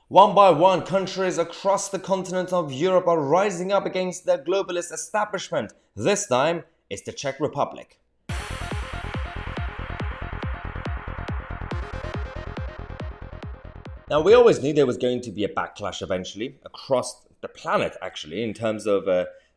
One by one, countries across the continent of Europe are rising up against the globalist establishment. This time, it's the Czech Republic. Now, we always knew there was going to be a backlash eventually across the planet, actually, in terms of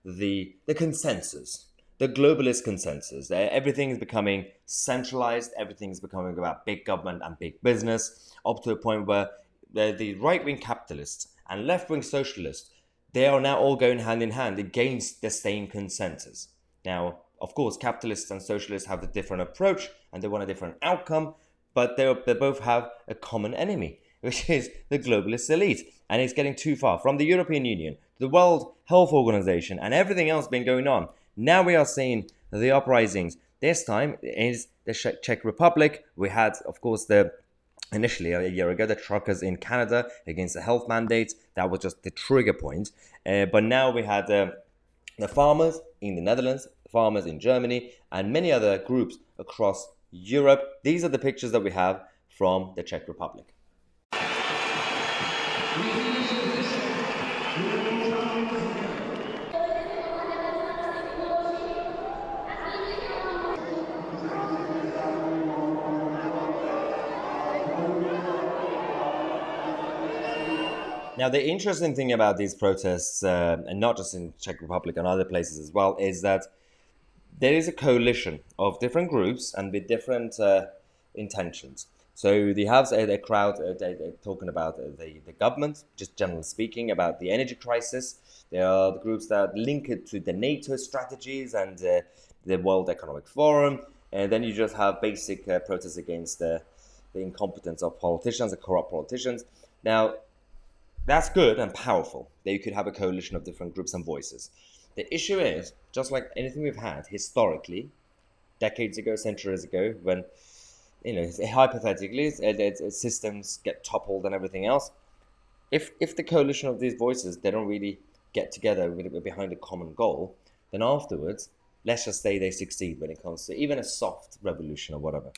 the consensus, the globalist consensus. Everything is becoming centralized, everything is becoming about big government and big business, up to a point where the right-wing capitalists and left-wing socialists, they are now all going hand in hand against the same consensus. Now, of course, capitalists and socialists have a different approach and they want a different outcome, but they both have a common enemy, which is the globalist elite. And it's getting too far. From the European Union, to the World Health Organization, and everything else been going on. Now we are seeing the uprisings. This time is the Czech Republic. We had, of course, initially a year ago, the truckers in Canada against the health mandates. That was just the trigger point. But now we had the farmers in the Netherlands, the farmers in Germany, and many other groups across Europe. These are the pictures that we have from the Czech Republic. Now, the interesting thing about these protests, and not just in Czech Republic and other places as well, is that there is a coalition of different groups and with different intentions. So they have a crowd they're talking about the government, just generally speaking, about the energy crisis. There are the groups that link it to the NATO strategies and the World Economic Forum. And then you just have basic protests against the incompetence of politicians, the corrupt politicians. Now, that's good and powerful that you could have a coalition of different groups and voices. The issue is, just like anything we've had historically, decades ago, centuries ago, when, hypothetically, systems get toppled and everything else, if the coalition of these voices, they don't really get together behind a common goal, then afterwards, let's just say they succeed when it comes to even a soft revolution or whatever,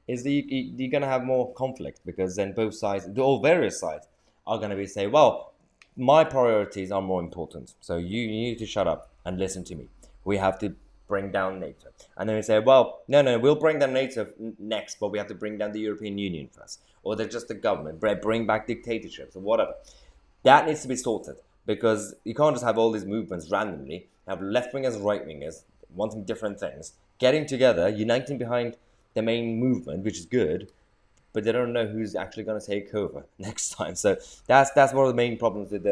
you're going to have more conflict, because then both sides, all various sides, are going to be say, well, my priorities are more important, so you need to shut up and listen to me. We have to bring down NATO. And then we say, well, no, we'll bring down NATO next, but we have to bring down the European Union first. Or they're just the government, bring back dictatorships or whatever. That needs to be sorted, because you can't just have all these movements randomly, have left-wingers and right-wingers wanting different things, getting together, uniting behind the main movement, which is good, but they don't know who's actually going to take over next time. So that's one of the main problems with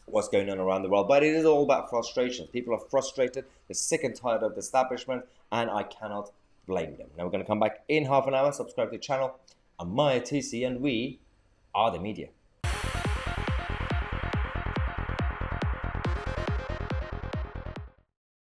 what's going on around the world. But it is all about frustrations. People are frustrated, they're sick and tired of the establishment, and I cannot blame them. Now we're going to come back in half an hour. Subscribe to the channel. I'm Tousi, and we are the media.